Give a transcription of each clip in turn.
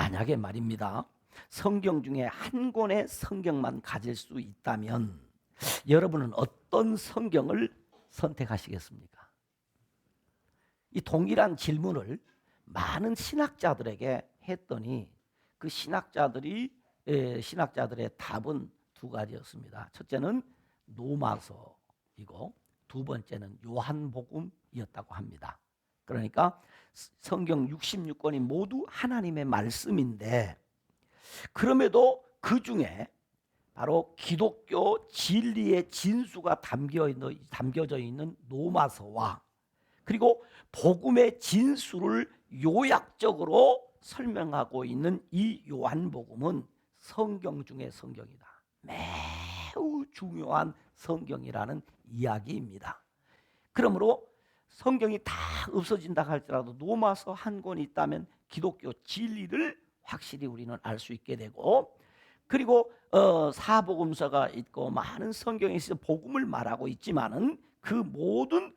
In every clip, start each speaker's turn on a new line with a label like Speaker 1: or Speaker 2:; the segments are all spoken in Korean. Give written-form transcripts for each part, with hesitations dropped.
Speaker 1: 만약에 말입니다, 성경 중에 한 권의 성경만 가질 수 있다면 여러분은 어떤 성경을 선택하시겠습니까? 이 동일한 질문을 많은 신학자들에게 했더니 그 신학자들의 답은 두 가지였습니다. 첫째는 노마서이고 두 번째는 요한복음이었다고 합니다. 그러니까 성경 66권이 모두 하나님의 말씀인데, 그럼에도 그 중에 바로 기독교 진리의 진수가 담겨져 있는 노마서와, 그리고 복음의 진수를 요약적으로 설명하고 있는 이 요한복음은 성경 중의 성경이다, 매우 중요한 성경이라는 이야기입니다. 그러므로 성경이 다 없어진다 할지라도 노마서 한 권이 있다면 기독교 진리를 확실히 우리는 알 수 있게 되고, 그리고 사복음서가 있고 많은 성경에 있어 복음을 말하고 있지만은 그 모든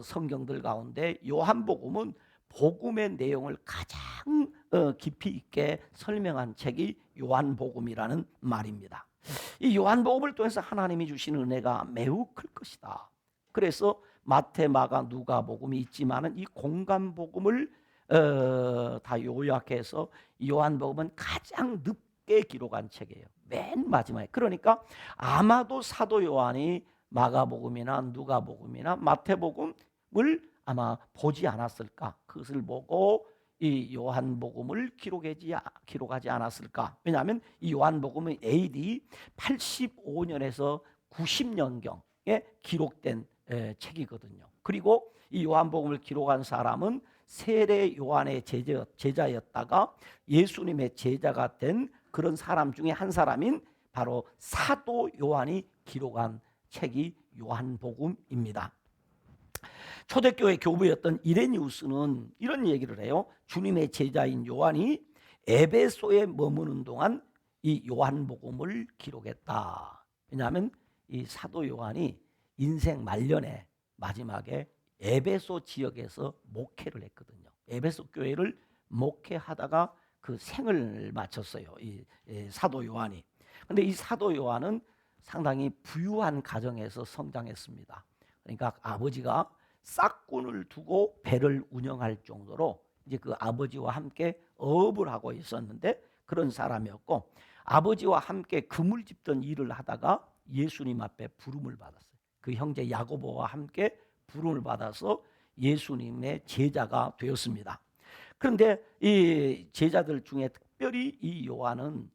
Speaker 1: 성경들 가운데 요한복음은 복음의 내용을 가장 깊이 있게 설명한 책이 요한복음이라는 말입니다. 이 요한복음을 통해서 하나님이 주신 은혜가 매우 클 것이다. 그래서 마태, 마가, 누가복음이 있지만은 이 공간복음을 다 요약해서 요한복음은 가장 늦게 기록한 책이에요. 맨 마지막에. 그러니까 아마도 사도 요한이 마가복음이나 누가복음이나 마태복음을 아마 보지 않았을까? 그것을 보고 이 요한복음을 기록하지 않았을까? 왜냐하면 이 요한복음은 AD 85년에서 90년경에 기록된 책이거든요. 그리고 이 요한복음을 기록한 사람은 세례 요한의 제자였다가 예수님의 제자가 된 그런 사람 중에 한 사람인 바로 사도 요한이 기록한 책이 요한복음입니다. 초대교회 교부였던 이레니우스는 이런 얘기를 해요. 주님의 제자인 요한이 에베소에 머무는 동안 이 요한복음을 기록했다. 왜냐하면 이 사도 요한이 인생 말년에 마지막에 에베소 지역에서 목회를 했거든요. 에베소 교회를 목회하다가 그 생을 마쳤어요, 이 사도 요한이. 근데 이 사도 요한은 상당히 부유한 가정에서 성장했습니다. 그러니까 아버지가 싹꾼을 두고 배를 운영할 정도로 이제 그 아버지와 함께 어업을 하고 있었는데 그런 사람이었고, 아버지와 함께 금을 짚던 일을 하다가 예수님 앞에 부름을 받았어요. 그 형제 야고보와 함께 부름을 받아서 예수님의 제자가 되었습니다. 그런데 이 제자들 중에 특별히 이 요한은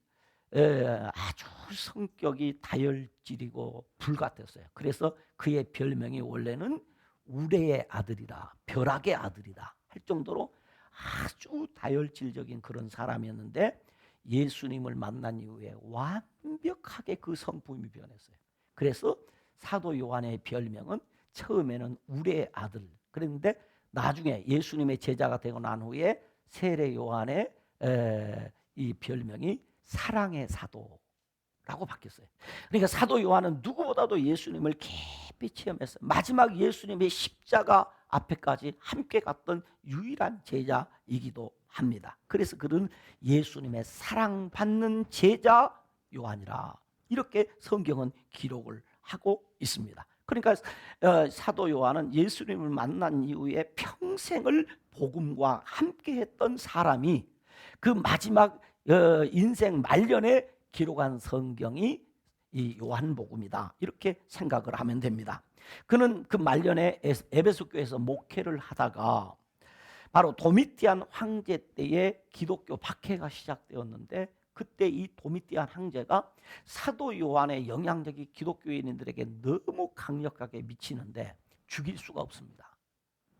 Speaker 1: 아주 성격이 다혈질이고 불같았어요. 그래서 그의 별명이 원래는 우레의 아들이다, 벼락의 아들이다 할 정도로 아주 다혈질적인 그런 사람이었는데, 예수님을 만난 이후에 완벽하게 그 성품이 변했어요. 그래서 사도 요한의 별명은 처음에는 우레의 아들, 그런데 나중에 예수님의 제자가 되고 난 후에 세례 요한의 이 별명이 사랑의 사도라고 바뀌었어요. 그러니까 사도 요한은 누구보다도 예수님을 깊이 체험했어요. 마지막 예수님의 십자가 앞에까지 함께 갔던 유일한 제자이기도 합니다. 그래서 그는 예수님의 사랑받는 제자 요한이라 이렇게 성경은 기록을 하고 있습니다. 그러니까 사도 요한은 예수님을 만난 이후에 평생을 복음과 함께했던 사람이 그 마지막 인생 말년에 기록한 성경이 이 요한복음이다, 이렇게 생각을 하면 됩니다. 그는 그 말년에 에베소 교회에서 목회를 하다가 바로 도미티안 황제 때에 기독교 박해가 시작되었는데, 그때 이 도미티안 황제가 사도 요한의 영향력이 기독교인들에게 너무 강력하게 미치는데 죽일 수가 없습니다.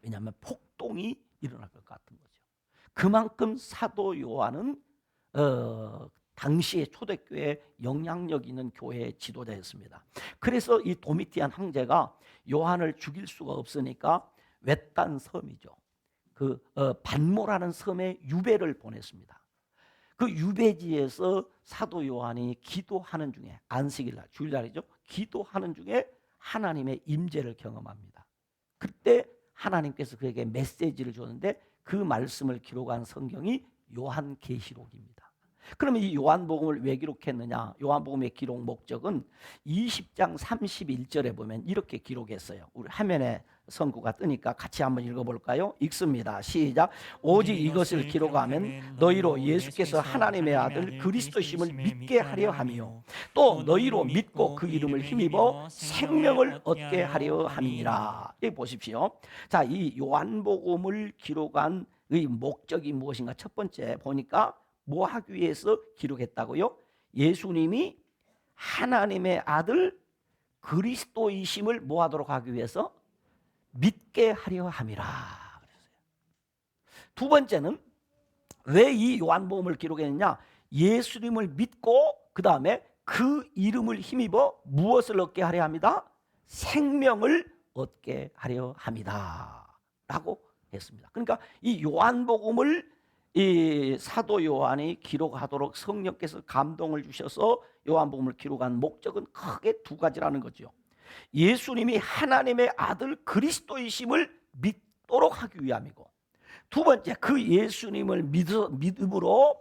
Speaker 1: 왜냐하면 폭동이 일어날 것 같은 거죠. 그만큼 사도 요한은 당시에 초대교회 영향력 있는 교회의 지도자였습니다. 그래서 이 도미티안 황제가 요한을 죽일 수가 없으니까 외딴 섬이죠, 그 반모라는 섬에 유배를 보냈습니다. 그 유배지에서 사도 요한이 기도하는 중에, 안식일날 주일날이죠, 기도하는 중에 하나님의 임재를 경험합니다. 그때 하나님께서 그에게 메시지를 줬는데 그 말씀을 기록한 성경이 요한계시록입니다. 그러면 이 요한복음을 왜 기록했느냐? 요한복음의 기록 목적은 20장 31절에 보면 이렇게 기록했어요. 우리 화면에 선구가 뜨니까 같이 한번 읽어볼까요? 읽습니다. 시작. 오직 이것을 기록하면 너희로 예수께서 하나님의 아들 그리스도심을 믿게 하려 하며 또 너희로 믿고 그 이름을 힘입어 생명을 얻게 하려 함이니라. 여기 보십시오. 자, 이 요한복음을 기록한 의 목적이 무엇인가? 첫 번째 보니까 뭐 하기 위해서 기록했다고요? 예수님이 하나님의 아들 그리스도이심을 뭐 하도록 하기 위해서? 믿게 하려 함이라. 두 번째는 왜 이 요한복음을 기록했느냐? 예수님을 믿고 그 다음에 그 이름을 힘입어 무엇을 얻게 하려 합니다? 생명을 얻게 하려 합니다 라고 했습니다. 그러니까 이 요한복음을 이 사도 요한이 기록하도록 성령께서 감동을 주셔서 요한복음을 기록한 목적은 크게 두 가지라는 거죠. 예수님이 하나님의 아들 그리스도이심을 믿도록 하기 위함이고, 두 번째 그 예수님을 믿음으로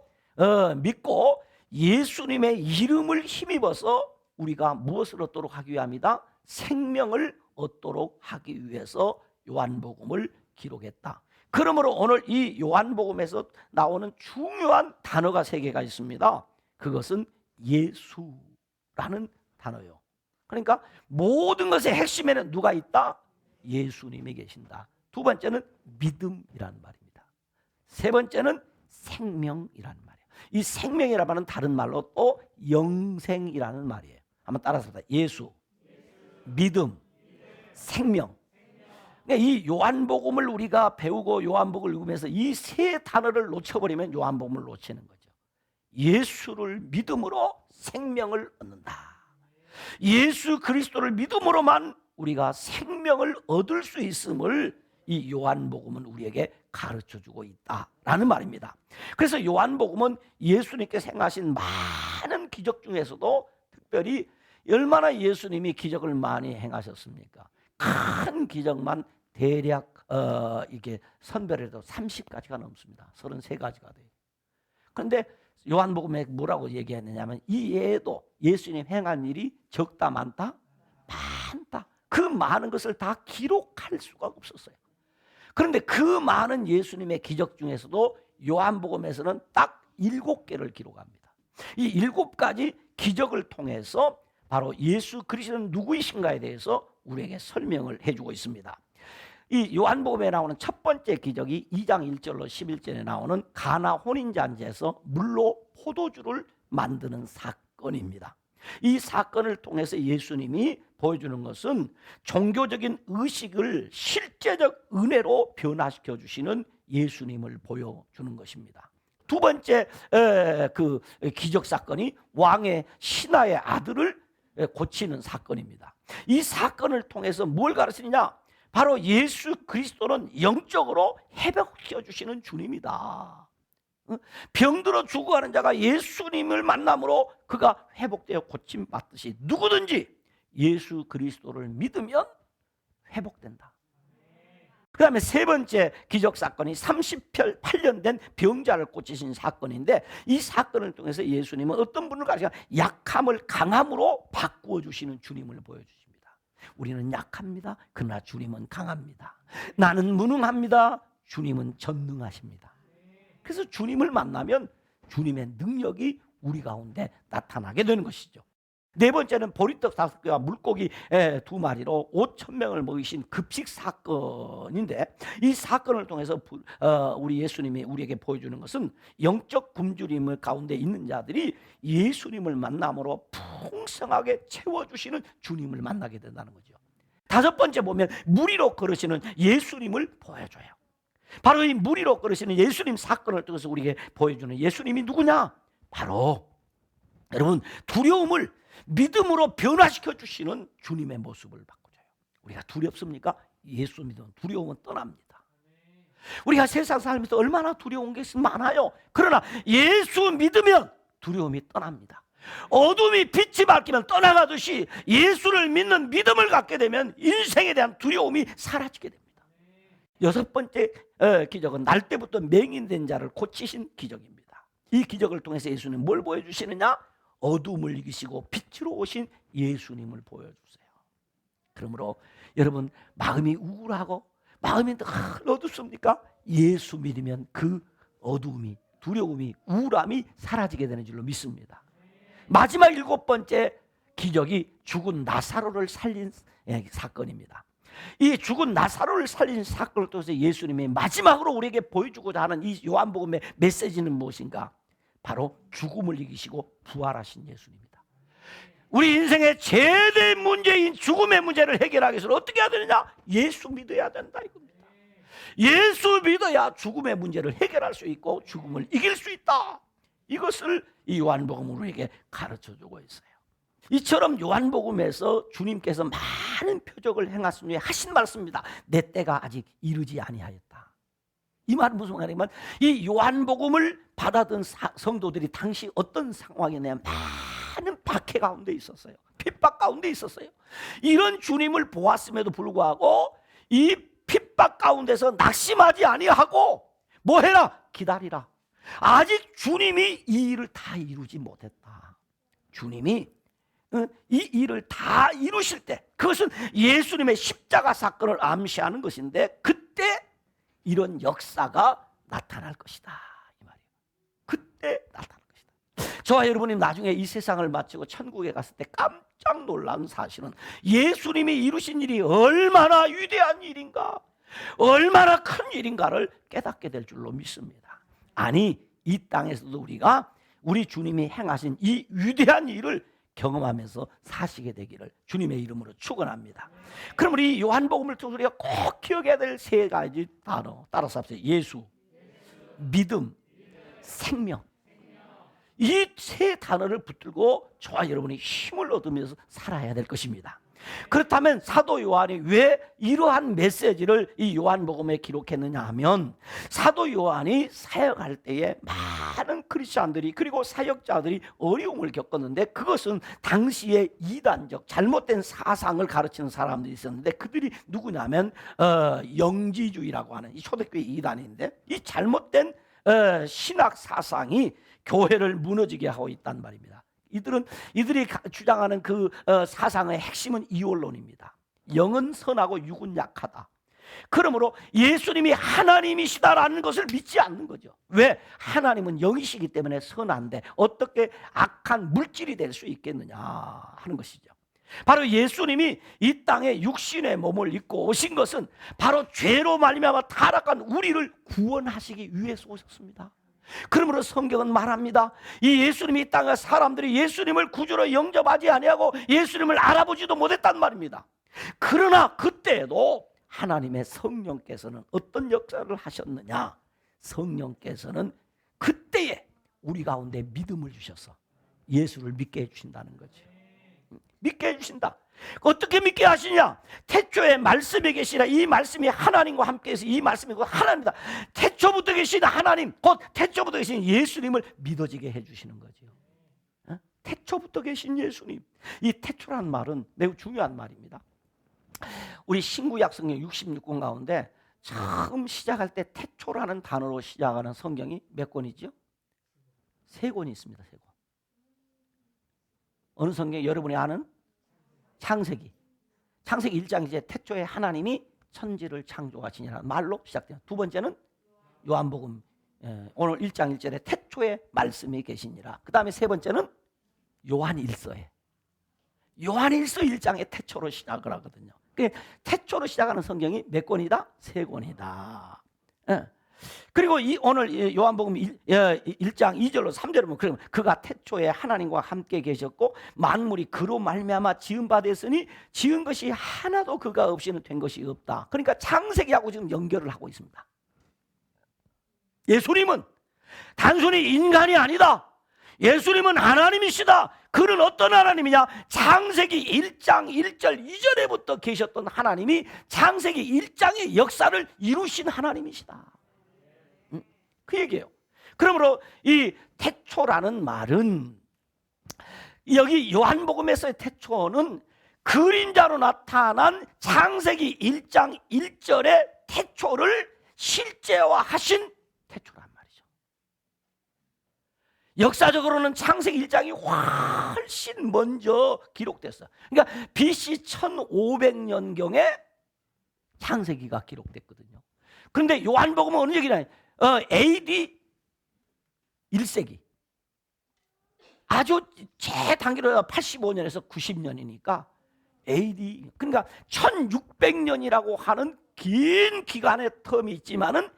Speaker 1: 믿고 예수님의 이름을 힘입어서 우리가 무엇을 얻도록 하기 위함이다? 생명을 얻도록 하기 위해서 요한복음을 기록했다. 그러므로 오늘 이 요한복음에서 나오는 중요한 단어가 세 개가 있습니다. 그것은 예수라는 단어요. 그러니까 모든 것의 핵심에는 누가 있다? 예수님이 계신다. 두 번째는 믿음이라는 말입니다. 세 번째는 생명이라는 말이에요. 이 생명이라는 말은 다른 말로 또 영생이라는 말이에요. 한번 따라서 예수, 믿음, 생명. 이 요한복음을 우리가 배우고 요한복음을 읽으면서 이 세 단어를 놓쳐버리면 요한복음을 놓치는 거죠. 예수를 믿음으로 생명을 얻는다. 예수 그리스도를 믿음으로만 우리가 생명을 얻을 수 있음을 이 요한복음은 우리에게 가르쳐주고 있다라는 말입니다. 그래서 요한복음은 예수님께서 행하신 많은 기적 중에서도 특별히 얼마나 예수님이 기적을 많이 행하셨습니까? 큰 기적만 대략 이게 선별해도 30가지가 넘습니다. 33가지가 돼요. 그런데 요한복음에 뭐라고 얘기했느냐면 이 외에도 예수님 행한 일이 적다 많다? 많다. 그 많은 것을 다 기록할 수가 없었어요. 그런데 그 많은 예수님의 기적 중에서도 요한복음에서는 딱 7개를 기록합니다. 이 7가지 기적을 통해서 바로 예수 그리스도는 누구이신가에 대해서 우리에게 설명을 해주고 있습니다. 이 요한복음에 나오는 첫 번째 기적이 2장 1절로 11절에 나오는 가나 혼인잔치에서 물로 포도주를 만드는 사건입니다. 이 사건을 통해서 예수님이 보여주는 것은 종교적인 의식을 실제적 은혜로 변화시켜 주시는 예수님을 보여주는 것입니다. 두 번째 그 기적 사건이 왕의 신하의 아들을 고치는 사건입니다. 이 사건을 통해서 뭘 가르치느냐? 바로 예수 그리스도는 영적으로 회복시켜 주시는 주님이다. 병들어 죽어가는 자가 예수님을 만남으로 그가 회복되어 고침받듯이 누구든지 예수 그리스도를 믿으면 회복된다. 그 다음에 세 번째 기적 사건이 38년 된 병자를 고치신 사건인데, 이 사건을 통해서 예수님은 어떤 분을 가르쳐 약함을 강함으로 바꾸어 주시는 주님을 보여주십니다. 우리는 약합니다. 그러나 주님은 강합니다. 나는 무능합니다. 주님은 전능하십니다. 그래서 주님을 만나면 주님의 능력이 우리 가운데 나타나게 되는 것이죠. 네 번째는 보리떡 5개와 물고기 2마리로 5,000명을 먹이신 급식 사건인데, 이 사건을 통해서 우리 예수님이 우리에게 보여주는 것은 영적 굶주림 가운데 있는 자들이 예수님을 만남으로 풍성하게 채워주시는 주님을 만나게 된다는 거죠. 다섯 번째 보면 무리로 걸으시는 예수님을 보여줘요. 바로 이 무리로 걸으시는 예수님 사건을 통해서 우리에게 보여주는 예수님이 누구냐? 바로 여러분 두려움을 믿음으로 변화시켜 주시는 주님의 모습을 바꿔줘요. 우리가 두렵습니까? 예수 믿으면 두려움은 떠납니다. 우리가 세상 살면서 얼마나 두려운 게 많아요. 그러나 예수 믿으면 두려움이 떠납니다. 어둠이 빛이 밝히면 떠나가듯이 예수를 믿는 믿음을 갖게 되면 인생에 대한 두려움이 사라지게 됩니다. 여섯 번째 기적은 날 때부터 맹인된 자를 고치신 기적입니다. 이 기적을 통해서 예수님 뭘 보여주시느냐? 어둠을 이기시고 빛으로 오신 예수님을 보여주세요. 그러므로 여러분, 마음이 우울하고 마음이 늘 어둡습니까? 예수 믿으면 그 어두움이, 두려움이, 우울함이 사라지게 되는 줄로 믿습니다. 마지막 일곱 번째 기적이 죽은 나사로를 살린 사건입니다. 이 죽은 나사로를 살린 사건을 통해서 예수님이 마지막으로 우리에게 보여주고자 하는 이 요한복음의 메시지는 무엇인가? 바로 죽음을 이기시고 부활하신 예수님입니다. 우리 인생의 최대 문제인 죽음의 문제를 해결하기 위해서 어떻게 해야 되느냐? 예수 믿어야 된다 이겁니다. 예수 믿어야 죽음의 문제를 해결할 수 있고 죽음을 이길 수 있다. 이것을 이 요한복음은 우리에게 가르쳐주고 있어요. 이처럼 요한복음에서 주님께서 많은 표적을 행하신 후에 하신 말씀입니다. 내 때가 아직 이르지 아니하였다. 이 말은 무슨 말이냐면, 이 요한복음을 받아든 성도들이 당시 어떤 상황이냐면 많은 박해 가운데 있었어요. 핍박 가운데 있었어요. 이런 주님을 보았음에도 불구하고 이 핍박 가운데서 낙심하지 아니하고 뭐 해라? 기다리라. 아직 주님이 이 일을 다 이루지 못했다. 주님이 이 일을 다 이루실 때, 그것은 예수님의 십자가 사건을 암시하는 것인데, 그때 이런 역사가 나타날 것이다 이 말이에요. 그때 나타날 것이다. 저와 여러분이 나중에 이 세상을 마치고 천국에 갔을 때 깜짝 놀란 사실은 예수님이 이루신 일이 얼마나 위대한 일인가, 얼마나 큰 일인가를 깨닫게 될 줄로 믿습니다. 아니, 이 땅에서도 우리가 우리 주님이 행하신 이 위대한 일을 경험하면서 사시게 되기를 주님의 이름으로 축원합니다. 그럼 우리 요한복음을 통해서 우리가 꼭 기억해야 될 세 가지 단어 따라서 합시다. 예수, 믿음, 생명. 이 세 단어를 붙들고 저와 여러분이 힘을 얻으면서 살아야 될 것입니다. 그렇다면 사도 요한이 왜 이러한 메시지를 이 요한복음에 기록했느냐 하면, 사도 요한이 사역할 때에 많은 크리스찬들이, 그리고 사역자들이 어려움을 겪었는데, 그것은 당시에 이단적 잘못된 사상을 가르치는 사람들이 있었는데, 그들이 누구냐면 영지주의라고 하는 이 초대교회 이단인데, 이 잘못된 신학 사상이 교회를 무너지게 하고 있단 말입니다. 이들이 주장하는 그 사상의 핵심은 이원론입니다. 영은 선하고 육은 약하다. 그러므로 예수님이 하나님이시다라는 것을 믿지 않는 거죠. 왜? 하나님은 영이시기 때문에 선한데 어떻게 악한 물질이 될 수 있겠느냐 하는 것이죠. 바로 예수님이 이 땅에 육신의 몸을 입고 오신 것은 바로 죄로 말미암아 타락한 우리를 구원하시기 위해서 오셨습니다. 그러므로 성경은 말합니다. 이 예수님이 이 땅에 사람들이 예수님을 구주로 영접하지 아니하고 예수님을 알아보지도 못했단 말입니다. 그러나 그때에도 하나님의 성령께서는 어떤 역사를 하셨느냐? 성령께서는 그때에 우리 가운데 믿음을 주셔서 예수를 믿게 해주신다는 거죠. 믿게 해주신다. 어떻게 믿게 하시냐? 태초에 말씀이 계시라. 이 말씀이 하나님과 함께해서 이 말씀이 곧 하나님이다. 태초부터 계신 하나님, 곧 태초부터 계신 예수님을 믿어지게 해주시는 거죠. 태초부터 계신 예수님. 이 태초란 말은 매우 중요한 말입니다. 우리 신구약 성경 66권 가운데 처음 시작할 때 태초라는 단어로 시작하는 성경이 몇 권이죠? 3권이 있습니다. 3권. 어느 성경 여러분이 아는? 창세기 1장 이제 태초에 하나님이 천지를 창조하시니라는 말로 시작돼요. 두 번째는 요한복음 오늘 1장 1절에 태초에 말씀이 계시니라. 그 다음에 세 번째는 요한일서에 요한일서 1장에 태초로 시작을 하거든요. 태초로 시작하는 성경이 몇 권이다? 3권이다. 그리고 오늘 요한복음 1장 2절로 3절을 보면, 그러면 그가 태초에 하나님과 함께 계셨고 만물이 그로 말미암아 지은 바 됐으니 지은 것이 하나도 그가 없이는 된 것이 없다. 그러니까 창세기하고 지금 연결을 하고 있습니다. 예수님은 단순히 인간이 아니다. 예수님은 하나님이시다. 그는 어떤 하나님이냐? 창세기 1장 1절 2절에부터 계셨던 하나님이 창세기 1장의 역사를 이루신 하나님이시다. 그 얘기예요. 그러므로 이 태초라는 말은, 여기 요한복음에서의 태초는 그림자로 나타난 창세기 1장 1절의 태초를 실제화하신 태초란 말이죠. 역사적으로는 창세기 1장이 훨씬 먼저 기록됐어요. 그러니까 BC 1500년경에 창세기가 기록됐거든요. 그런데 요한복음은 어느 얘기냐? AD 1세기. 아주 최단기로 85년에서 90년이니까 AD, 그러니까 1600년이라고 하는 긴 기간의 텀이 있지만은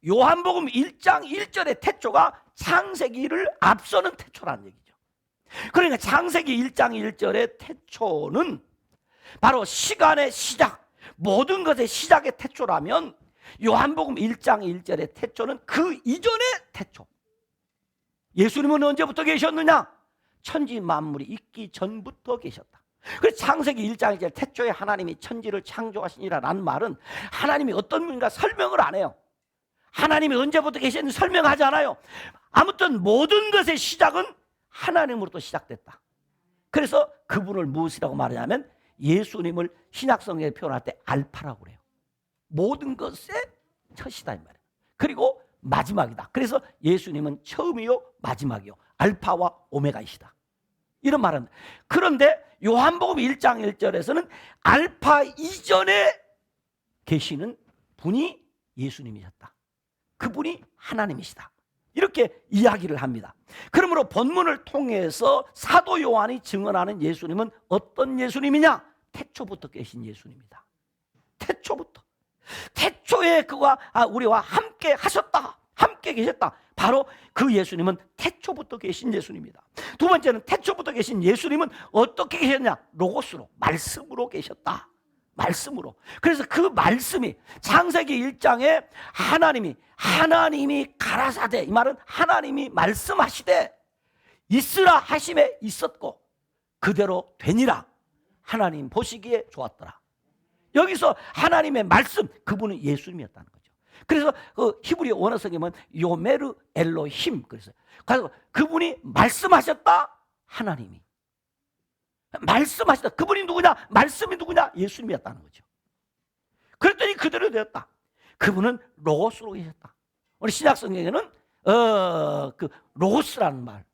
Speaker 1: 요한복음 1장 1절의 태초가 창세기를 앞서는 태초라는 얘기죠. 그러니까 창세기 1장 1절의 태초는 바로 시간의 시작, 모든 것의 시작의 태초라면 요한복음 1장 1절의 태초는 그 이전의 태초. 예수님은 언제부터 계셨느냐? 천지 만물이 있기 전부터 계셨다. 그래서 창세기 1장 1절 태초에 하나님이 천지를 창조하시니라는 말은 하나님이 어떤 분인가 설명을 안 해요. 하나님이 언제부터 계셨는지 설명하지 않아요. 아무튼 모든 것의 시작은 하나님으로부터 시작됐다. 그래서 그분을 무엇이라고 말하냐면 예수님을 신약성경에 표현할 때 알파라고 그래요. 모든 것의 첫이다 이 말이에요. 그리고 마지막이다. 그래서 예수님은 처음이요 마지막이요 알파와 오메가이시다. 이런 말은. 그런데 요한복음 1장 1절에서는 알파 이전에 계시는 분이 예수님이셨다. 그분이 하나님이시다. 이렇게 이야기를 합니다. 그러므로 본문을 통해서 사도 요한이 증언하는 예수님은 어떤 예수님이냐? 태초부터 계신 예수님이다. 태초부터. 태초에 그가 우리와 함께 하셨다. 함께 계셨다. 바로 그 예수님은 태초부터 계신 예수님이다. 두 번째는 태초부터 계신 예수님은 어떻게 계셨냐? 로고스로, 말씀으로 계셨다. 말씀으로. 그래서 그 말씀이 창세기 1장에 하나님이 가라사대, 이 말은 하나님이 말씀하시되 있으라 하심에 있었고 그대로 되니라. 하나님 보시기에 좋았더라. 여기서 하나님의 말씀, 그분은 예수님이었다는 거죠. 그래서 그 히브리 원어성에 보면 요메르 엘로힘, 그래서 그분이 말씀하셨다. 하나님이 말씀하셨다. 그분이 누구냐? 말씀이 누구냐? 예수님이었다는 거죠. 그랬더니 그대로 되었다. 그분은 로고스로 계셨다. 우리 신약성경에는 그 로고스라는 말,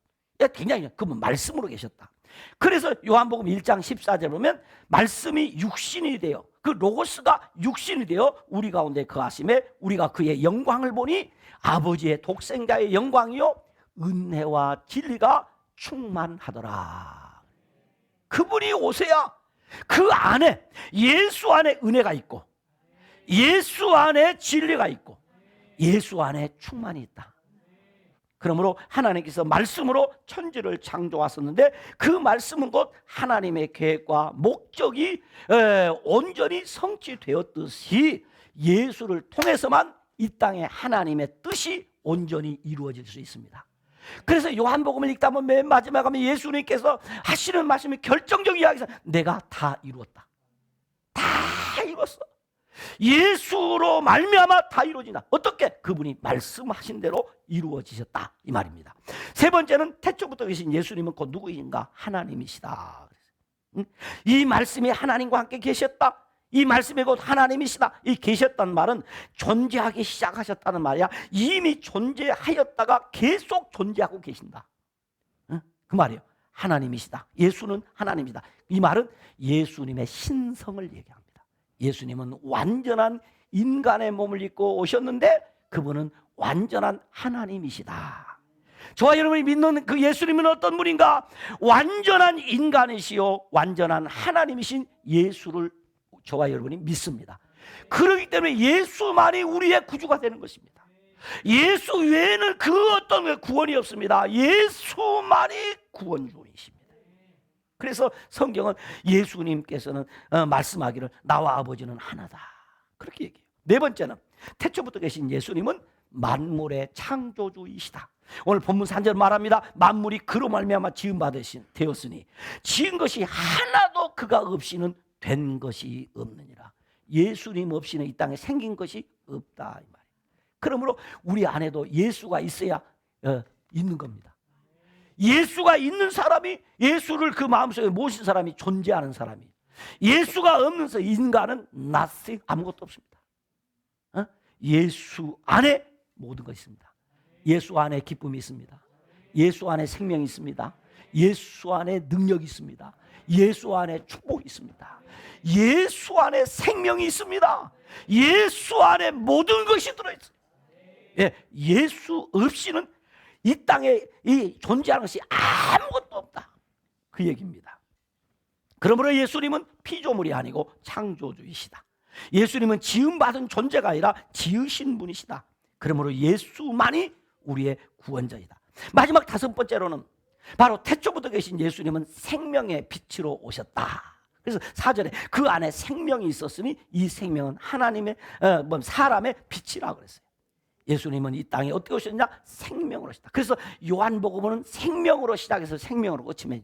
Speaker 1: 굉장히 그분 말씀으로 계셨다. 그래서 요한복음 1장 14절 보면 말씀이 육신이 되어, 그 로고스가 육신이 되어 우리 가운데 거하심에 우리가 그의 영광을 보니 아버지의 독생자의 영광이요 은혜와 진리가 충만하더라. 그분이 오세야 그 안에, 예수 안에 은혜가 있고 예수 안에 진리가 있고 예수 안에 충만이 있다. 그러므로 하나님께서 말씀으로 천지를 창조하셨는데 그 말씀은 곧 하나님의 계획과 목적이 온전히 성취되었듯이 예수를 통해서만 이 땅에 하나님의 뜻이 온전히 이루어질 수 있습니다. 그래서 요한복음을 읽다 보면 맨 마지막에 가면 예수님께서 하시는 말씀이 결정적 이야기에서 내가 다 이루었다. 다 이뤘어. 예수로 말미암아 다 이루어진다. 어떻게? 그분이 말씀하신 대로 이루어지셨다 이 말입니다. 세 번째는 태초부터 계신 예수님은 곧 누구인가? 하나님이시다. 이 말씀이 하나님과 함께 계셨다. 이 말씀이 곧 하나님이시다. 이 계셨다는 말은 존재하기 시작하셨다는 말이야. 이미 존재하였다가 계속 존재하고 계신다. 그 말이에요. 하나님이시다. 예수는 하나님이다. 이 말은 예수님의 신성을 얘기합니다. 예수님은 완전한 인간의 몸을 입고 오셨는데 그분은 완전한 하나님이시다. 저와 여러분이 믿는 그 예수님은 어떤 분인가? 완전한 인간이시요 완전한 하나님이신 예수를 저와 여러분이 믿습니다. 그렇기 때문에 예수만이 우리의 구주가 되는 것입니다. 예수 외에는 그 어떤 구원이 없습니다. 예수만이 구원주이십니다. 그래서 성경은 예수님께서는 말씀하기를 나와 아버지는 하나다 그렇게 얘기해요. 네 번째는 태초부터 계신 예수님은 만물의 창조주이시다. 오늘 본문 3절 말합니다. 만물이 그로 말미암아 지음 되었으니 지은 것이 하나도 그가 없이는 된 것이 없느니라. 예수님 없이는 이 땅에 생긴 것이 없다 이 말이에요. 그러므로 우리 안에도 예수가 있어야 있는 겁니다. 예수가 있는 사람이, 예수를 그 마음속에 모신 사람이 존재하는 사람이, 예수가 없는 인간은 nothing, 아무것도 없습니다. 예수 안에 모든 것이 있습니다. 예수 안에 기쁨이 있습니다. 예수 안에 생명이 있습니다. 예수 안에 능력이 있습니다. 예수 안에 축복이 있습니다. 예수 안에 생명이 있습니다. 예수 안에 모든 것이 들어있어요. 예, 예수 없이는 이 땅에 이 존재하는 것이 아무것도 없다, 그 얘기입니다. 그러므로 예수님은 피조물이 아니고 창조주이시다. 예수님은 지음받은 존재가 아니라 지으신 분이시다. 그러므로 예수만이 우리의 구원자이다. 마지막 다섯 번째로는 바로 태초부터 계신 예수님은 생명의 빛으로 오셨다. 그래서 4절에 그 안에 생명이 있었으니 이 생명은 하나님의 사람의 빛이라고 그랬어요. 예수님은 이 땅에 어떻게 오셨냐? 생명으로 오셨다. 그래서 요한복음은 생명으로 시작해서 생명으로 끝이면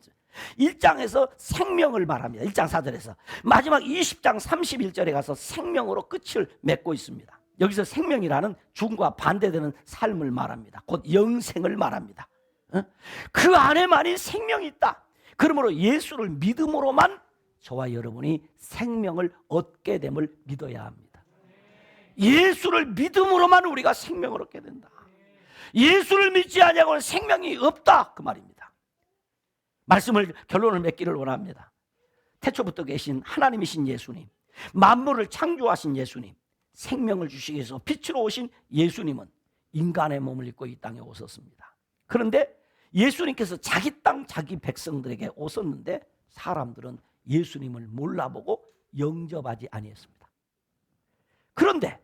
Speaker 1: 1장에서 생명을 말합니다. 1장 4절에서 마지막 20장 31절에 가서 생명으로 끝을 맺고 있습니다. 여기서 생명이라는 죽음과 반대되는 삶을 말합니다. 곧 영생을 말합니다. 그 안에만이 생명이 있다. 그러므로 예수를 믿음으로만 저와 여러분이 생명을 얻게 됨을 믿어야 합니다. 예수를 믿음으로만 우리가 생명을 얻게 된다. 예수를 믿지 아니하고는 생명이 없다, 그 말입니다. 말씀을 결론을 맺기를 원합니다. 태초부터 계신 하나님이신 예수님, 만물을 창조하신 예수님, 생명을 주시기 위해서 빛으로 오신 예수님은 인간의 몸을 입고 이 땅에 오셨습니다. 그런데 예수님께서 자기 땅 자기 백성들에게 오셨는데 사람들은 예수님을 몰라보고 영접하지 아니했습니다. 그런데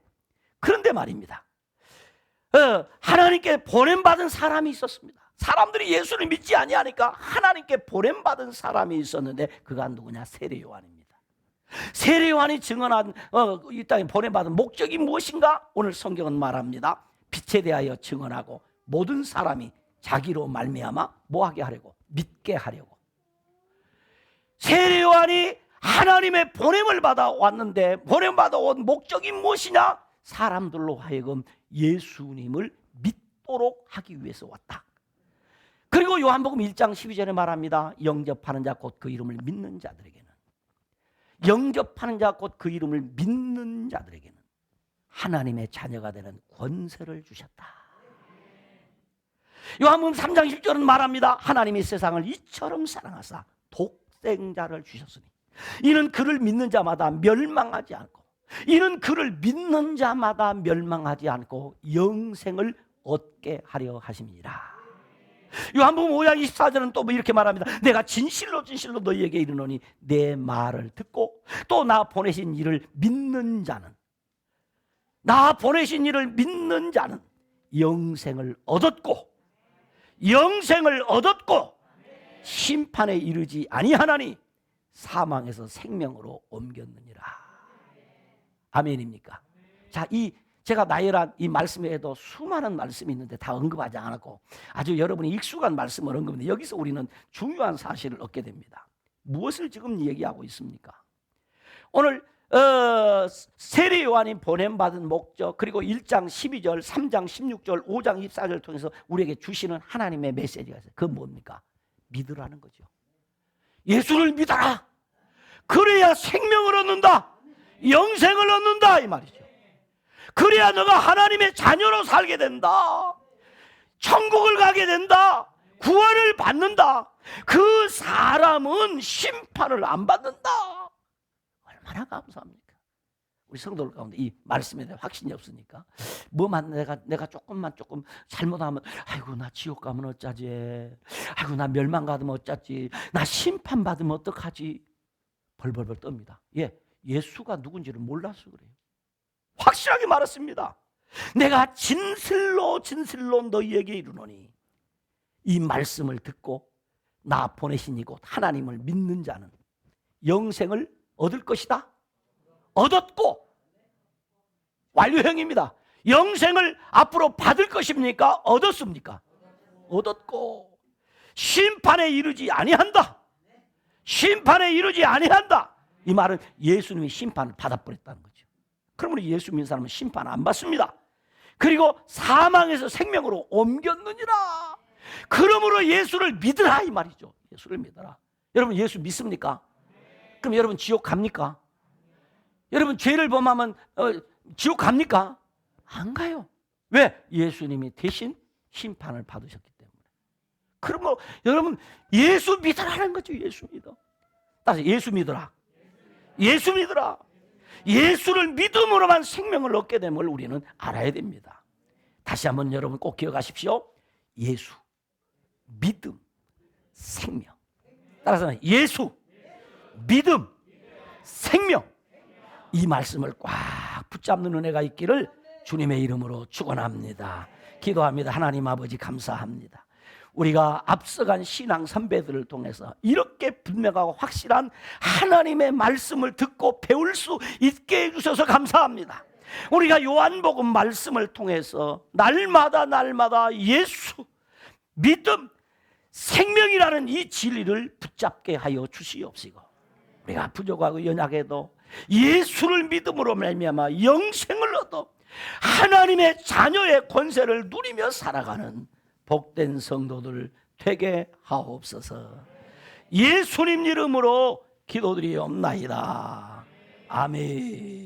Speaker 1: 말입니다, 하나님께 보냄받은 사람이 있었습니다. 사람들이 예수를 믿지 아니하니까 하나님께 보냄받은 사람이 있었는데 그가 누구냐? 세례 요한입니다. 세례 요한이 증언한 이 땅에 보냄받은 목적이 무엇인가? 오늘 성경은 말합니다. 빛에 대하여 증언하고 모든 사람이 자기로 말미암아 뭐하게 하려고? 믿게 하려고. 세례 요한이 하나님의 보냄을 받아 왔는데 보냄받아 온 목적이 무엇이냐? 사람들로 하여금 예수님을 믿도록 하기 위해서 왔다. 그리고 요한복음 1장 12절에 말합니다. 영접하는 자 곧 그 이름을 믿는 자들에게는, 영접하는 자 곧 그 이름을 믿는 자들에게는 하나님의 자녀가 되는 권세를 주셨다. 요한복음 3장 10절은 말합니다. 하나님이 세상을 이처럼 사랑하사 독생자를 주셨으니 이는 그를 믿는 자마다 멸망하지 않고, 이는 그를 믿는 자마다 멸망하지 않고 영생을 얻게 하려 하심이니라. 요한복음 5장 24절은 또 이렇게 말합니다. 내가 진실로 진실로 너희에게 이르노니 내 말을 듣고 또 나 보내신 이를 믿는 자는, 나 보내신 이를 믿는 자는 영생을 얻었고 심판에 이르지 아니하나니 사망에서 생명으로 옮겼느니라. 아멘입니까? 자, 제가 나열한 이 말씀에도 수많은 말씀이 있는데 다 언급하지 않았고 아주 여러분이 익숙한 말씀을 언급했는데 여기서 우리는 중요한 사실을 얻게 됩니다. 무엇을 지금 얘기하고 있습니까? 오늘 세례 요한이 보냄받은 목적, 그리고 1장 12절, 3장 16절, 5장 24절을 통해서 우리에게 주시는 하나님의 메시지가 있어요. 그건 뭡니까? 믿으라는 거죠. 예수를 믿어라. 그래야 생명을 얻는다. 영생을 얻는다, 이 말이죠. 그래야 너가 하나님의 자녀로 살게 된다. 천국을 가게 된다. 구원을 받는다. 그 사람은 심판을 안 받는다. 얼마나 감사합니까? 우리 성도들 가운데 이 말씀에 대한 확신이 없으니까 뭐만 내가 조금 잘못하면 아이고 나 지옥 가면 어쩌지, 아이고 나 멸망 가면 어쩌지, 나 심판 받으면 어떡하지, 벌벌벌 떱니다. 예수가 누군지를 몰라서 그래요. 확실하게 말했습니다. 내가 진실로 너희에게 이르노니 이 말씀을 듣고 나 보내신 이곳 하나님을 믿는 자는 영생을 얻을 것이다. 얻었고, 완료형입니다. 영생을 앞으로 받을 것입니까? 얻었습니까? 얻었고, 심판에 이르지 아니한다. 심판에 이르지 아니한다. 이 말은 예수님이 심판을 받아버렸다는 거죠. 그러므로 예수 믿는 사람은 심판 안 받습니다. 그리고 사망에서 생명으로 옮겼느니라. 그러므로 예수를 믿으라, 이 말이죠. 예수를 믿어라. 여러분 예수 믿습니까? 그럼 여러분 지옥 갑니까? 여러분 죄를 범하면 지옥 갑니까? 안 가요. 왜? 예수님이 대신 심판을 받으셨기 때문에. 그런 거 여러분 예수 믿으라는 거죠. 예수 믿어. 따라서 예수 믿어라. 예수 믿어라. 예수를 믿음으로만 생명을 얻게 됨을 우리는 알아야 됩니다. 다시 한번 여러분 꼭 기억하십시오. 예수, 믿음, 생명. 따라서 예수, 믿음, 생명. 이 말씀을 꽉 붙잡는 은혜가 있기를 주님의 이름으로 축원합니다. 기도합니다. 하나님 아버지 감사합니다. 우리가 앞서간 신앙 선배들을 통해서 이렇게 분명하고 확실한 하나님의 말씀을 듣고 배울 수 있게 해주셔서 감사합니다. 우리가 요한복음 말씀을 통해서 날마다 예수, 믿음, 생명이라는 이 진리를 붙잡게 하여 주시옵시고, 우리가 부족하고 연약해도 예수를 믿음으로 말미암아 영생을 얻어 하나님의 자녀의 권세를 누리며 살아가는 복된 성도들 되게 하옵소서. 예수님 이름으로 기도드리옵나이다. 아멘.